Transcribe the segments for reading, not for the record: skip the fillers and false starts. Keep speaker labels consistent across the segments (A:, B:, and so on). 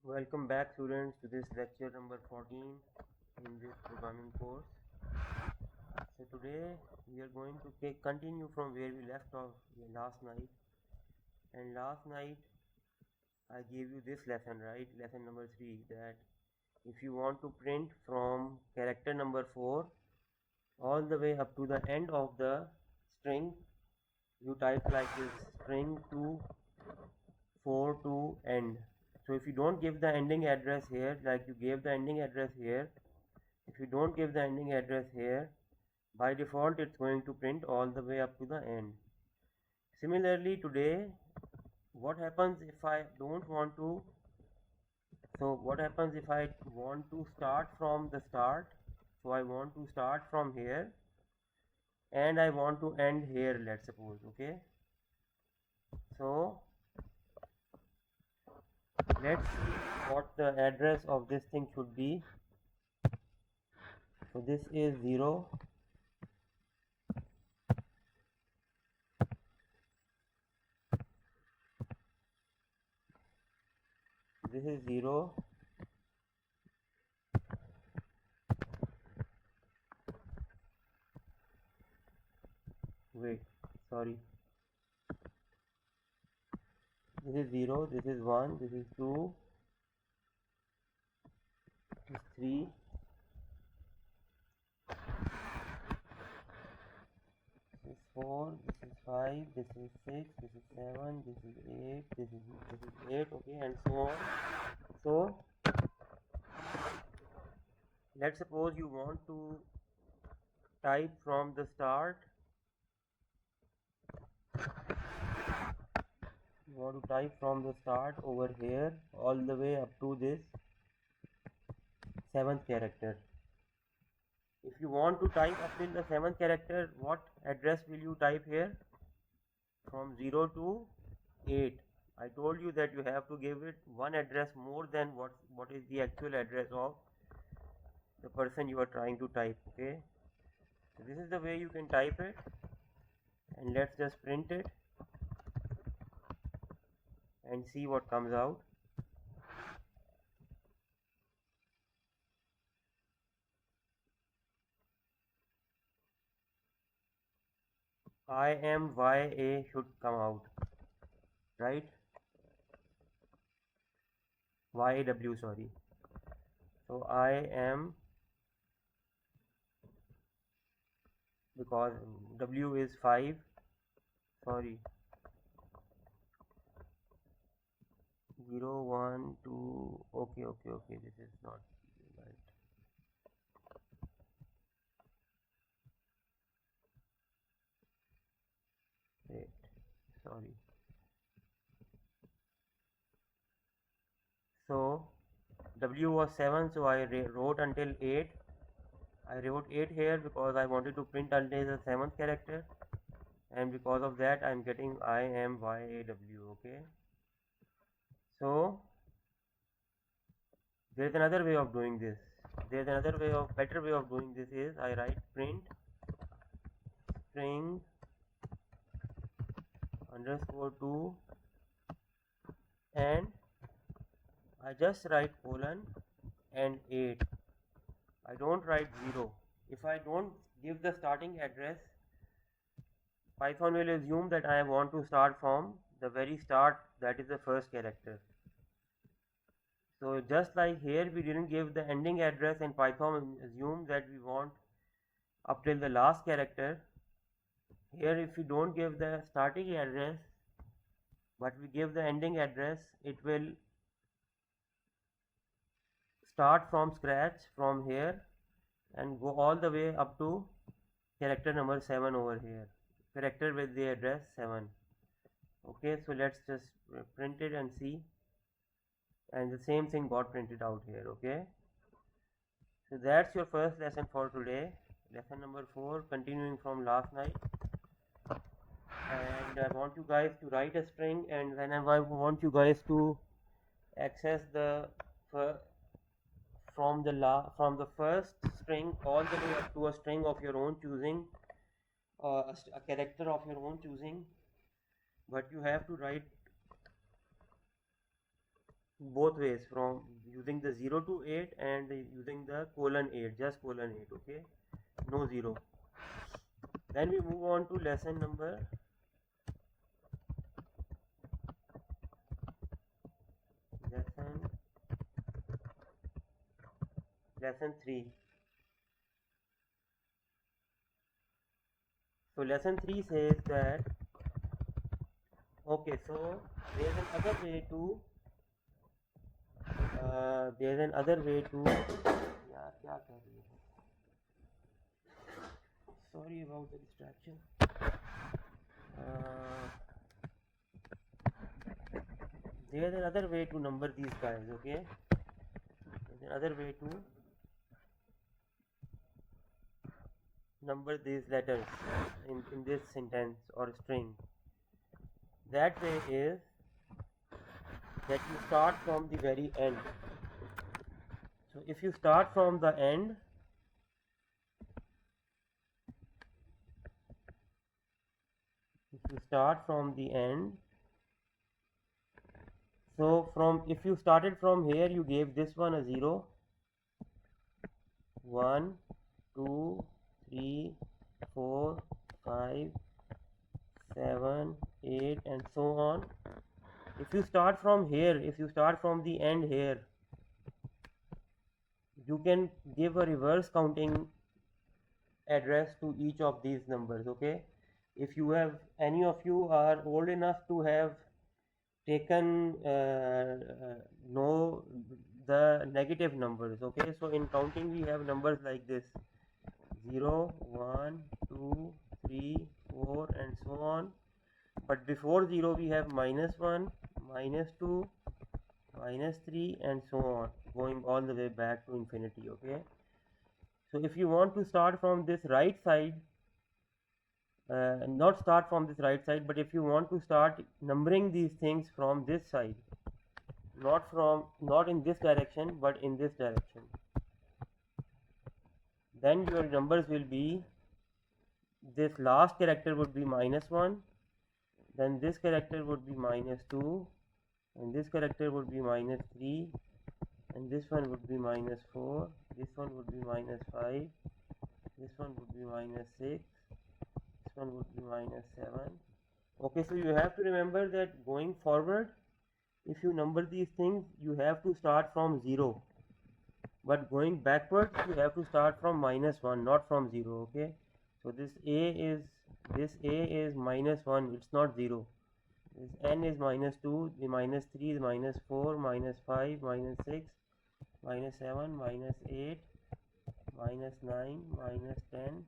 A: Welcome back students to this lecture number 14 in this programming course. So today we are going to continue from where we left off last night, and last night I gave you this lesson, right? Lesson number 3, that if you want to print from character number 4 all the way up to the end of the string, you type like this: string to 4 to end. So if you don't give the ending address here, like you gave the ending address here, if you don't give the ending address here, by default it's going to print all the way up to the end. Similarly today, what happens if I don't want to, so what happens if I want to start from the start? So I want to start from here and I want to end here, let's suppose. Okay, so let's see what the address of this thing should be. So this is 0, this is 0, wait, sorry, this is 0, this is 1, this is 2, this is 3, this is 4, this is 5, this is 6, this is 7, this is 8, this is 8, okay, and so on. So let's suppose you want to type from the start, over here all the way up to this 7th character. If you want to type up till the 7th character, what address will you type here? From 0 to 8. I told you that you have to give it one address more than what is the actual address of the person you are trying to type. Okay, so this is the way you can type it, and let's just print it and see what comes out. I am YA should come out, right? YAW, sorry. So I am, because W is 5, sorry, 0, 1, 2, okay, this is not right. Wait, sorry. So W was 7, so I wrote until 8. I wrote 8 here because I wanted to print until the 7th character, and because of that I'm getting I am YAW. Okay, so there's another way of doing this. Better way of doing this is I write print string underscore 2 and I just write colon and 8. I don't write 0. If I don't give the starting address, Python will assume that I want to start from the very start, that is the first character. So just like here we didn't give the ending address and Python assumed that we want up till the last character. Here if we don't give the starting address but we give the ending address, it will start from scratch from here and go all the way up to character number 7 over here, character with the address 7. Okay, so let's just print it and see, and the same thing got printed out here. Okay, so that's your first lesson for today, lesson number 4, continuing from last night. And I want you guys to write a string, and then I want you guys to access the from the first string all the way up to a string of your own choosing, a character of your own choosing, but you have to write both ways, from using the 0 to 8 and using the colon 8, just colon 8, okay, no 0. Then we move on to lesson 3. So lesson 3 says that, okay, so there's another way to यार क्या कर रही है, sorry about the distraction. There's another way to number these guys, okay, there's another way to number these letters in this sentence or string. That way is that you start from the very end. So if you start from the end, so if you started from here, you gave this one a 0, 1, 2, 3, 4, 5, 7, 8 and so on. If you start from here, if you start from the end here, you can give a reverse counting address to each of these numbers, okay. If you have, any of you are old enough to have taken know the negative numbers, okay, so in counting we have numbers like this, 0, 1, 2, 3, 4 and so on. But before 0 we have -1, -2, -3 and so on, going all the way back to infinity, okay. So if you want to start from this right side, not start from this right side, but if you want to start numbering these things from this side, not in this direction but in this direction, then your numbers will be, this last character would be -1, then this character would be -2, and this character would be -3, and this one would be -4, this one would be -5, this one would be -6, this one would be -7. Okay, so you have to remember that going forward, if you number these things, you have to start from 0, but going backwards you have to start from -1, not from 0, okay. So this a is -1, it's not 0. This n is -2, the -3 is -4, -5, -6, -7, -8, -9, -10,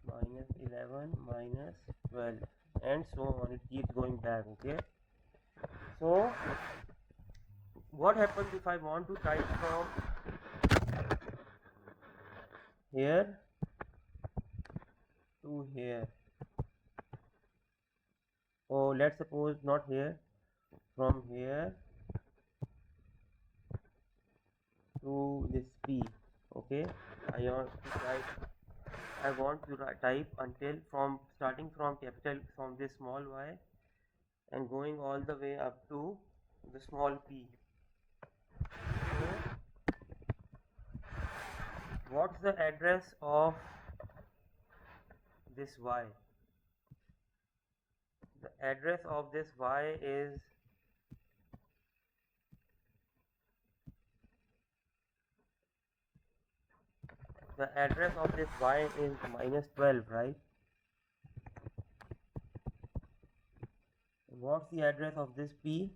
A: -11, -12 and so on, it keeps going back, okay. So what happens if I want to type from here to here? Oh, let's suppose not here, from here to this P, okay. I want to type until, from starting from capital, from this small y and going all the way up to the small p. So what's the address of this y? The address of this y is -12, right? What's the address of this p?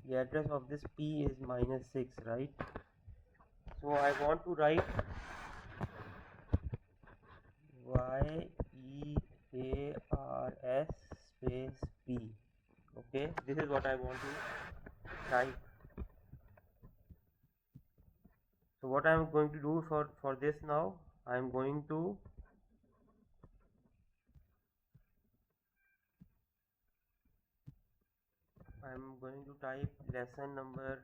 A: The address of this p is -6, right? So I want to write YEARS space p, okay. This is what I want to type. So what I am going to do for this now, I am going to type lesson number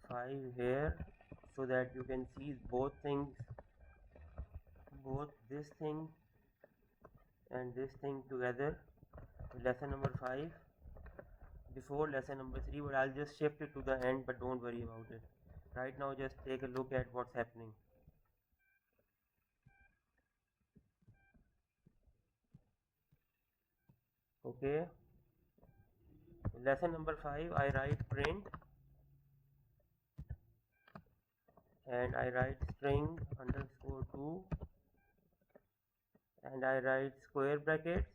A: 4. 5 here, so that you can see both things, both this thing and this thing together. Lesson number 5 before lesson number 3, but I'll just shift it to the end, but don't worry about it. Right now just take a look at what's happening. Okay, lesson number 5, I write print and I write string underscore 2 and I write square brackets,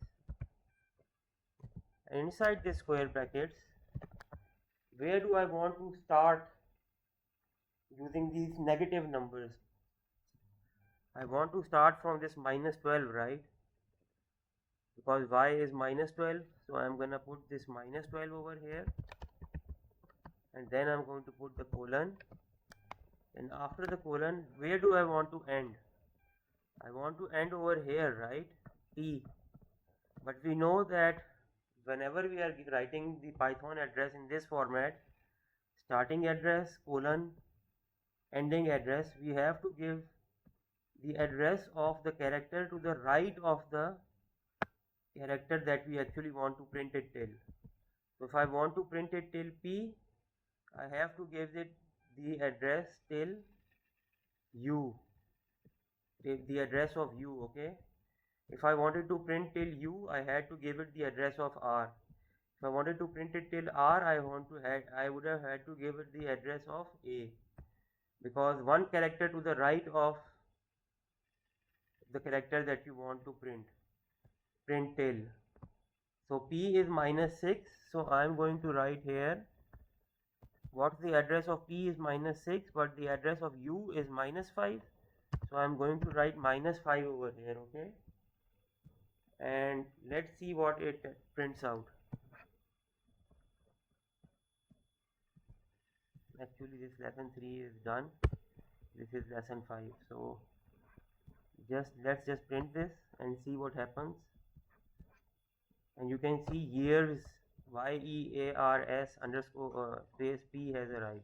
A: and inside this square brackets, where do I want to start using these negative numbers? I want to start from this minus 12, right? Because y is minus 12, so I'm gonna put this minus 12 over here, and then I'm going to put the colon, and after the colon, where do I want to end? I want to end over here, right? T. But we know that whenever we are writing the Python address in this format, starting address, colon, ending address, we have to give the address of the character to the right of the character that we actually want to print it till. So if I want to print it till P, I have to give it the address till U, the address of U, okay? If I wanted to print till U, I had to give it the address of R. If I wanted to print it till R, I would have had to give it the address of A, because one character to the right of the character that you want to print till. So P is minus 6, so I am going to write here what's the address of P is minus 6, but the address of U is minus 5, so I am going to write minus 5 over here, okay? And let's see what it prints out. Actually this lesson 3 is done, this is lesson 5, so let's just print this and see what happens. And you can see years YEARS underscore space P has arrived.